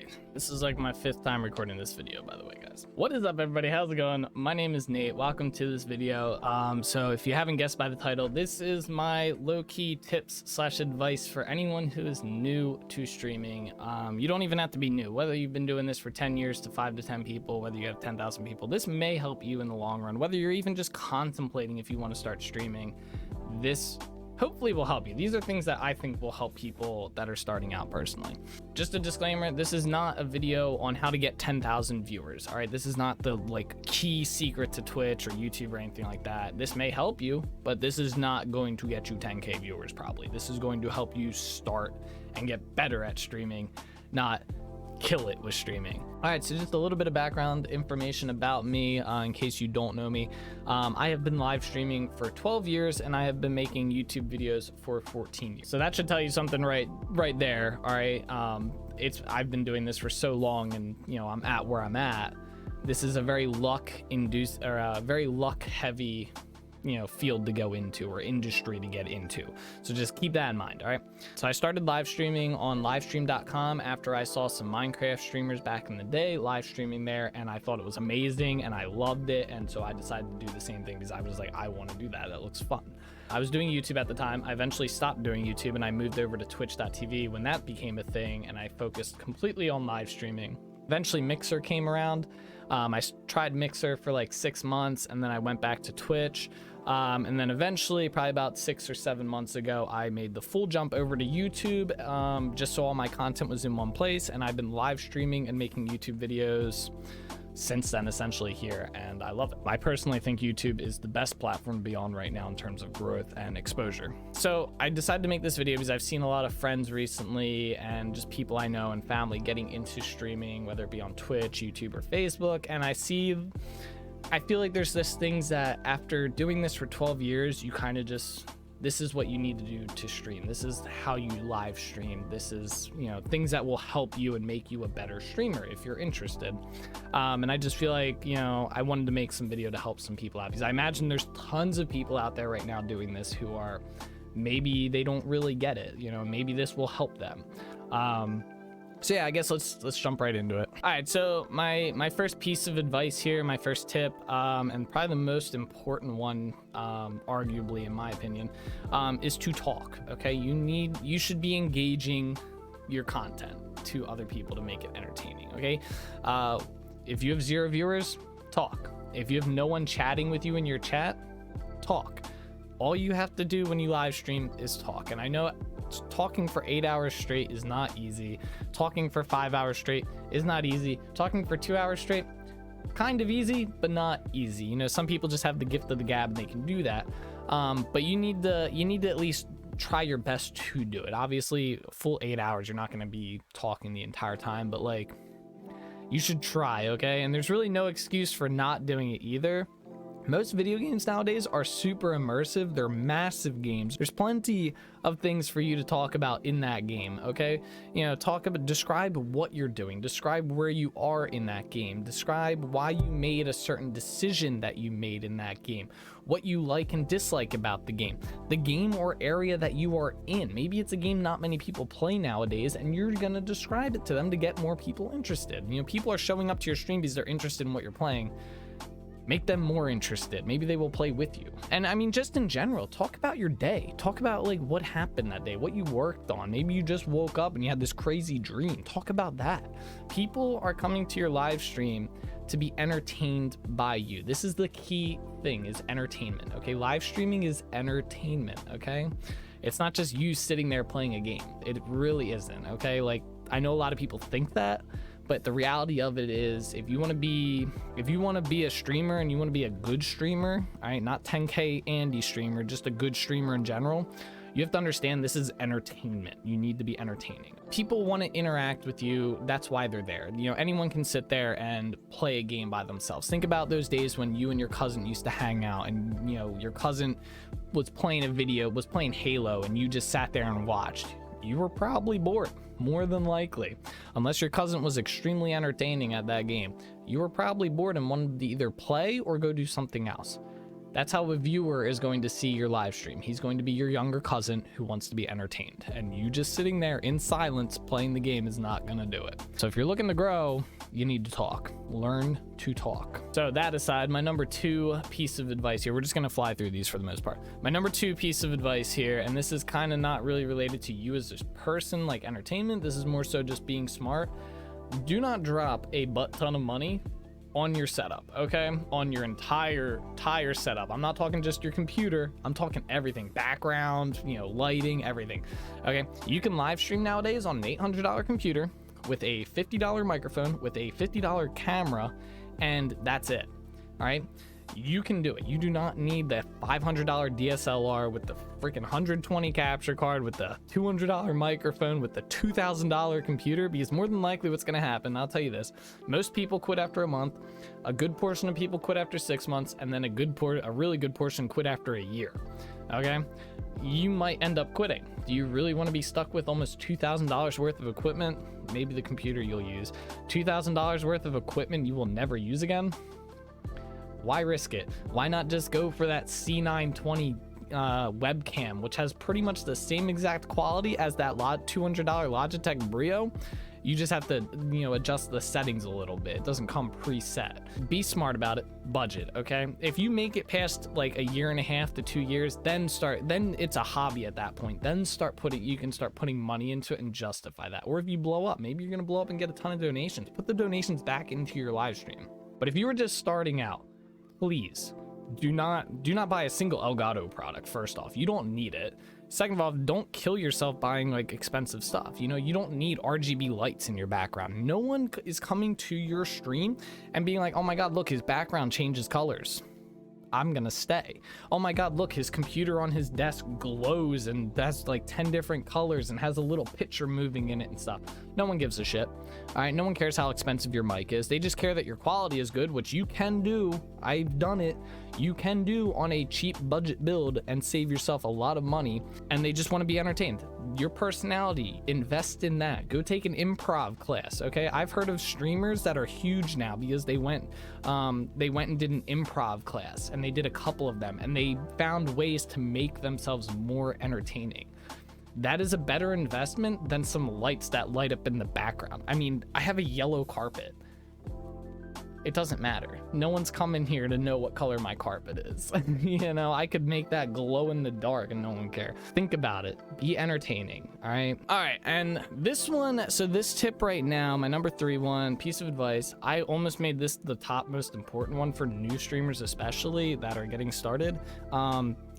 right, this is like my 5th time recording this video, by the way, guys. What is up, everybody? How's it going? My name is Nate. Welcome to this video. So if you haven't guessed by the title, this is my low-key tips slash advice for anyone who is new to streaming. You don't even have to be new. Whether you've been doing this for 10 years to 5 to 10 people, whether you have 10,000 people, this may help you in the long run. Whether you're even just contemplating if you want to start streaming, this hopefully will help you. These are things that I think will help people that are starting out personally. Just a disclaimer, this is not a video on how to get 10,000 viewers. All right, this is not the key secret to Twitch or YouTube or anything like that. This may help you, but this is not going to get you 10K viewers probably. This is going to help you start and get better at streaming, not kill it with streaming. All right, so just a little bit of background information about me in case you don't know me. I have been live streaming for 12 years and I have been making YouTube videos for 14 years. So that should tell you something right there. All right, I've been doing this for so long, and I'm at where I'm at. This is a very luck heavy field to go into, or industry to get into. So just keep that in mind. All right, so I started live streaming on livestream.com after I saw some Minecraft streamers back in the day live streaming there, and I thought it was amazing and I loved it, and so I decided to do the same thing because I was like, I want to do that. That looks fun. I was doing YouTube at the time. I eventually stopped doing YouTube and I moved over to twitch.tv when that became a thing, and I focused completely on live streaming. Eventually Mixer came around. I tried Mixer for like 6 months, and then I went back to Twitch. And then eventually, probably about 6 or 7 months ago, I made the full jump over to YouTube, just so all my content was in one place. And I've been live streaming and making YouTube videos since then, essentially here, and I love it. I personally think YouTube is the best platform to be on right now in terms of growth and exposure. So I decided to make this video because I've seen a lot of friends recently and just people I know and family getting into streaming, whether it be on Twitch, YouTube, or Facebook. And I feel like there's this things that after doing this for 12 years, you kind of just, this is what you need to do to stream. This is how you live stream. This is, things that will help you and make you a better streamer if you're interested. And I just feel like, I wanted to make some video to help some people out, because I imagine there's tons of people out there right now doing this who are, maybe they don't really get it. Maybe this will help them. So yeah, I guess let's jump right into it. All right, so my first piece of advice here, my first tip, and probably the most important one, arguably in my opinion, is to talk. Okay, you should be engaging your content to other people to make it entertaining. Okay, if you have 0 viewers, talk. If you have no one chatting with you in your chat, talk. All you have to do when you live stream is talk. And I know talking for 8 hours straight is not easy. Talking for 5 hours straight is not easy. Talking for 2 hours straight, kind of easy, but not easy. Some people just have the gift of the gab and they can do that. But you need to at least try your best to do it. Obviously, a full 8 hours, you're not going to be talking the entire time, but you should try, okay? And there's really no excuse for not doing it either. Most video games nowadays are super immersive. They're massive games. There's plenty of things for you to talk about in that game, okay? Describe what you're doing. Describe where you are in that game. Describe why you made a certain decision that you made in that game. What you like and dislike about the game or area that you are in. Maybe it's a game not many people play nowadays, and you're gonna describe it to them to get more people interested. People are showing up to your stream because they're interested in what you're playing. Make them more interested. Maybe they will play with you. And I mean, just in general, talk about your day. Talk about what happened that day, what you worked on. Maybe you just woke up and you had this crazy dream. Talk about that. People are coming to your live stream to be entertained by you. This is the key thing, is entertainment, okay? Live streaming is entertainment, okay? It's not just you sitting there playing a game. It really isn't, okay? I know a lot of people think that, but the reality of it is, if you want to be a streamer and you want to be a good streamer, all right, not 10K Andy streamer, just a good streamer in general, you have to understand this is entertainment. You need to be entertaining. People want to interact with you. That's why they're there. Anyone can sit there and play a game by themselves. Think about those days when you and your cousin used to hang out, and your cousin was playing Halo, and you just sat there and watched. You were probably bored, more than likely. Unless your cousin was extremely entertaining at that game, you were probably bored and wanted to either play or go do something else. That's how a viewer is going to see your live stream. He's going to be your younger cousin who wants to be entertained, and you just sitting there in silence playing the game is not gonna do it. So if you're looking to grow, you need to talk. Learn to talk. So that aside, my number 2 piece of advice here, we're just gonna fly through these for the most part. My number 2 piece of advice here, and this is kind of not really related to you as a person, like entertainment, this is more so just being smart. Do not drop a butt ton of money on your setup, okay? On your entire setup. I'm not talking just your computer, I'm talking everything, background, you know, lighting, everything. Okay, you can live stream nowadays on an $800 computer with a $50 microphone, with a $50 camera, and that's it. All right, you can do it. You do not need the $500 DSLR with the freaking 120 capture card, with the $200 microphone, with the $2,000 computer, because more than likely what's going to happen, I'll tell you this, most people quit after a month, a good portion of people quit after 6 months, and then a really good portion quit after a year. Okay, you might end up quitting. Do you really want to be stuck with almost $2,000 worth of equipment? Maybe the computer you'll use, $2,000 worth of equipment you will never use again? Why risk it? Why not just go for that C920 webcam, which has pretty much the same exact quality as that $200 Logitech Brio? You just have to, you know, adjust the settings a little bit. It doesn't come preset. Be smart about it. Budget, okay? If you make it past like 1.5 to 2 years, then it's a hobby at that point. Then you can start putting money into it and justify that. Or if you blow up, maybe you're gonna blow up and get a ton of donations. Put the donations back into your live stream. But if you were just starting out, please do not buy a single Elgato product. First off, you don't need it. Second of all, don't kill yourself buying like expensive stuff. You know, you don't need RGB lights in your background. No one is coming to your stream and being like, oh my god, look, his background changes colors, I'm gonna stay. Oh my god, look, his computer on his desk glows and that's like 10 different colors and has a little picture moving in it and stuff. No one gives a shit. All right, no one cares how expensive your mic is. They just care that your quality is good, which you can do. I've done it. You can do on a cheap budget build and save yourself a lot of money, and they just want to be entertained. Your personality, invest in that. Go take an improv class, okay? I've heard of streamers that are huge now because they went and did an improv class, and they did a couple of them, and they found ways to make themselves more entertaining. That is a better investment than some lights that light up in the background. I mean, I have a yellow carpet. It doesn't matter. No one's coming here to know what color my carpet is. You know, I could make that glow in the dark and no one care. Think about it. Be entertaining. All right. All right. And this one, so this tip right now, my number 3 one, piece of advice, I almost made this the top most important one for new streamers, especially that are getting started.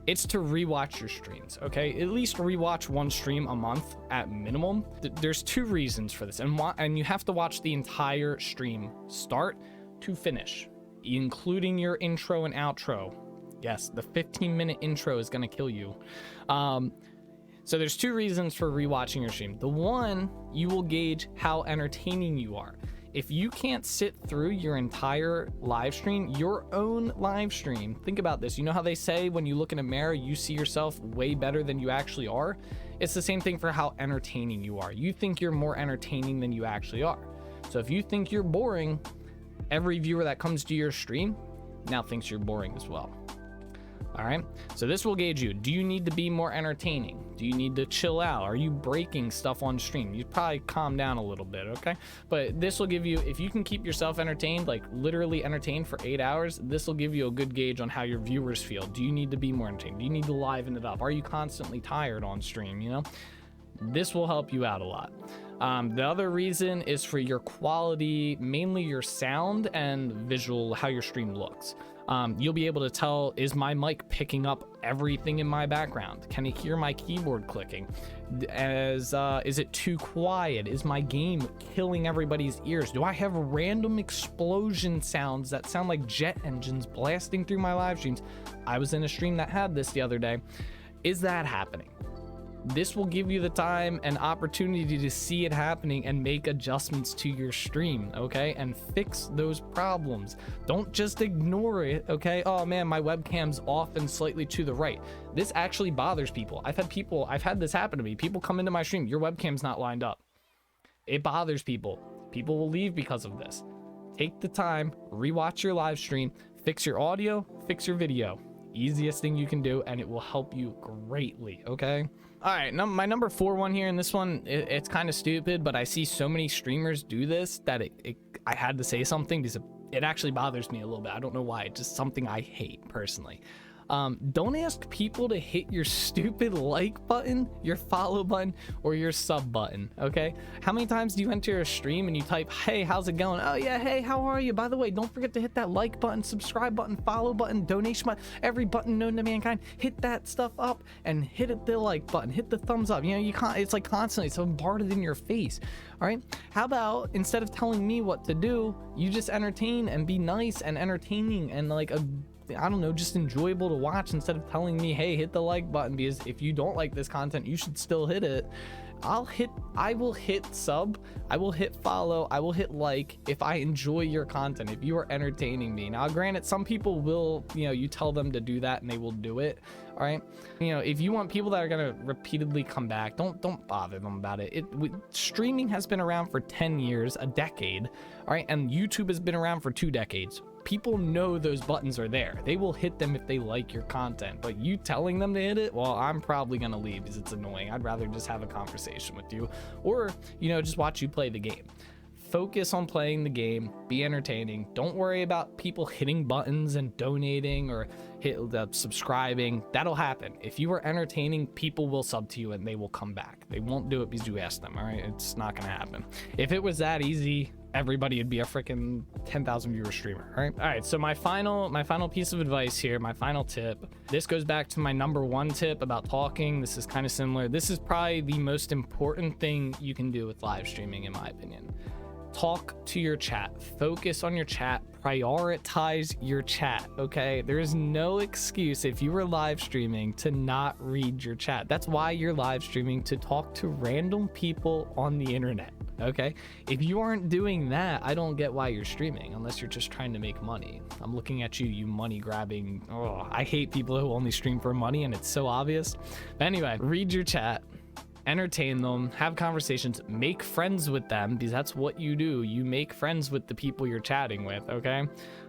It's to rewatch your streams, okay? At least rewatch one stream a month at minimum. There's 2 reasons for this, and you have to watch the entire stream start to finish, including your intro and outro. Yes, the 15-minute intro is gonna kill you. So there's 2 reasons for rewatching your stream. The one, you will gauge how entertaining you are. If you can't sit through your entire live stream, your own live stream, think about this. You know how they say when you look in a mirror, you see yourself way better than you actually are? It's the same thing for how entertaining you are. You think you're more entertaining than you actually are. So if you think you're boring, every viewer that comes to your stream now thinks you're boring as well. All right, so this will gauge you. Do you need to be more entertaining? Do you need to chill out? Are you breaking stuff on stream? You probably calm down a little bit, okay? But this will give you, if you can keep yourself entertained, like literally entertained for 8 hours, this will give you a good gauge on how your viewers feel. Do you need to be more entertained? Do you need to liven it up? Are you constantly tired on stream, you know? This will help you out a lot. The other reason is for your quality, mainly your sound and visual, how your stream looks. You'll be able to tell, is my mic picking up everything in my background? Can it hear my keyboard clicking? Is it too quiet? Is my game killing everybody's ears? Do I have random explosion sounds that sound like jet engines blasting through my live streams? I was in a stream that had this the other day. Is that happening? This will give you the time and opportunity to see it happening and make adjustments to your stream, okay? And fix those problems. Don't just ignore it, okay? Oh man, my webcam's off and slightly to the right. This actually bothers people. I've had this happen to me. People come into my stream, your webcam's not lined up. It bothers people. People will leave because of this. Take the time, rewatch your live stream, fix your audio, fix your video. easiest thing you can do, and it will help you greatly. Okay. All right, my number 4 one here, and this one, it's kind of stupid, but I see so many streamers do this that I had to say something because it actually bothers me a little bit. I don't know why. It's just something I hate personally. Don't ask people to hit your stupid like button, your follow button, or your sub button. Okay, how many times do you enter a stream and you type, hey, how's it going? Oh yeah, hey, how are you? By the way, don't forget to hit that like button, subscribe button, follow button, donation button, every button known to mankind. Hit that stuff up and hit the like button, hit the thumbs up. You know, you can't, it's like constantly, it's bombarded in your face. All right, how about instead of telling me what to do, you just entertain and be nice and entertaining and like I don't know, just enjoyable to watch, instead of telling me, hey, hit the like button, because if you don't like this content, you should still hit it. I will hit sub, I will hit follow, I will hit like if I enjoy your content, if you are entertaining me. Now granted, some people will, you know, you tell them to do that and they will do it. All right, you know, if you want people that are gonna repeatedly come back, don't bother them about it. Streaming has been around for 10 years, a decade. All right, and YouTube has been around for 2 decades. People know those buttons are there. They will hit them if they like your content, but you telling them to hit it, well, I'm probably gonna leave because it's annoying. I'd rather just have a conversation with you, or, you know, just watch you play the game. Focus on playing the game, be entertaining. Don't worry about people hitting buttons and donating or subscribing. That'll happen. If you are entertaining, people will sub to you and they will come back. They won't do it because you asked them. All right, it's not gonna happen. If it was that easy, everybody would be a freaking 10,000 viewer streamer. All right, so my final piece of advice here, my final tip, this goes back to my number 1 tip about talking. This is kind of similar. This is probably the most important thing you can do with live streaming, in my opinion. Talk to your chat, focus on your chat, prioritize your chat. Okay, there is no excuse if you were live streaming to not read your chat. That's why you're live streaming, to talk to random people on the internet. Okay, if you aren't doing that, I don't get why you're streaming, unless you're just trying to make money. I'm looking at you, you money grabbing. Oh, I hate people who only stream for money, and it's so obvious. But anyway, read your chat, entertain them, have conversations, make friends with them, because that's what you do. You make friends with the people you're chatting with. Okay,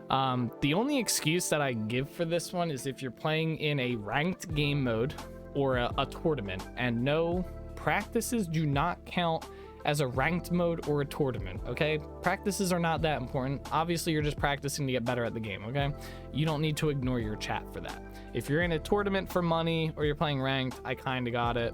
the only excuse that I give for this one is if you're playing in a ranked game mode or a tournament, and no, practices do not count as a ranked mode or a tournament. Okay, practices are not that important. Obviously, you're just practicing to get better at the game. Okay, you don't need to ignore your chat for that. If you're in a tournament for money or you're playing ranked, I kind of got it.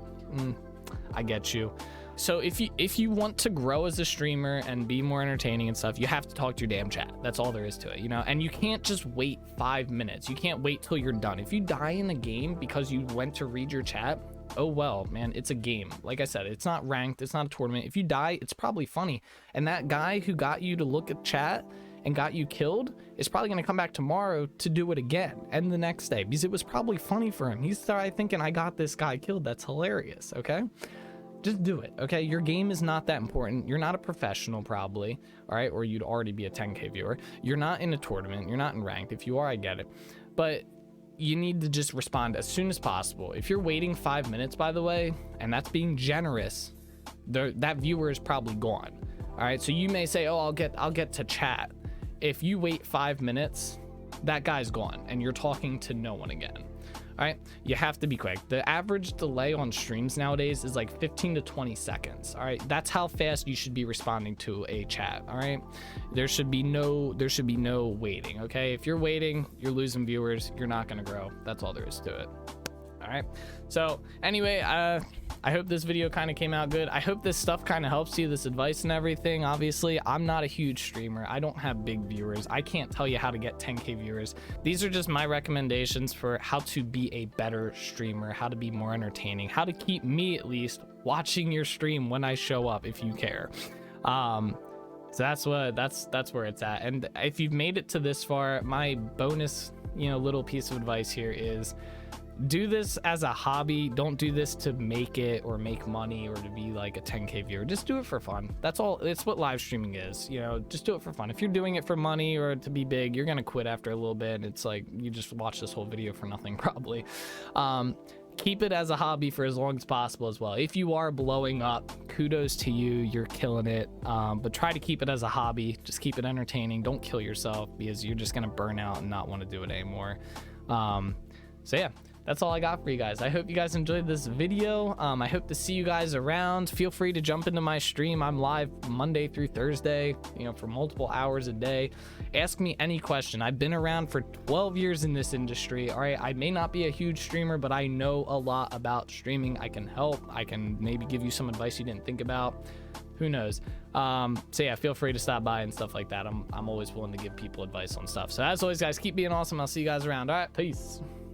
I get you. So if you want to grow as a streamer and be more entertaining and stuff, you have to talk to your damn chat. That's all there is to it, you know. And you can't just wait 5 minutes. You can't wait till you're done. If you die in a game because you went to read your chat, oh well, man, it's a game. Like I said, it's not ranked, it's not a tournament. If you die, it's probably funny, and that guy who got you to look at chat and got you killed is probably going to come back tomorrow to do it again, and the next day, because it was probably funny for him. He's thinking, I got this guy killed, that's hilarious. Okay, just do it. Okay, your game is not that important. You're not a professional probably, all right, or you'd already be a 10k viewer. You're not in a tournament, you're not in ranked. If you are, I get it, but you need to just respond as soon as possible. If you're waiting 5 minutes, by the way, and that's being generous, that viewer is probably gone. All right, so you may say, oh, I'll get to chat. If you wait 5 minutes, that guy's gone and you're talking to no one again. All right, you have to be quick. The average delay on streams nowadays is like 15 to 20 seconds. All right, that's how fast you should be responding to a chat. All right, there should be no waiting. Okay, if you're waiting, you're losing viewers, you're not gonna grow. That's all there is to it. All right, so anyway, I hope this video kind of came out good. I hope this stuff kind of helps you, this advice and everything. Obviously, I'm not a huge streamer. I don't have big viewers. I can't tell you how to get 10k viewers. These are just my recommendations for how to be a better streamer, how to be more entertaining, how to keep me at least watching your stream when I show up, if you care. So that's where it's at. And if you've made it to this far, my bonus, little piece of advice here is, do this as a hobby. Don't do this to make it or make money or to be like a 10k viewer. Just do it for fun. That's all. It's what live streaming is. Just do it for fun. If you're doing it for money or to be big, you're gonna quit after a little bit. It's like you just watch this whole video for nothing probably. Keep it as a hobby for as long as possible as well. If you are blowing up, kudos to you, you're killing it. But try to keep it as a hobby. Just keep it entertaining. Don't kill yourself because you're just gonna burn out and not want to do it anymore. So yeah, that's all I got for you guys. I hope you guys enjoyed this video. I hope to see you guys around. Feel free to jump into my stream. I'm live Monday through Thursday, you know, for multiple hours a day. Ask me any question. I've been around for 12 years in this industry. All right, I may not be a huge streamer, but I know a lot about streaming. I can help. I can maybe give you some advice you didn't think about. Who knows? So yeah, feel free to stop by and stuff like that. I'm always willing to give people advice on stuff. So as always, guys, keep being awesome. I'll see you guys around. All right, peace.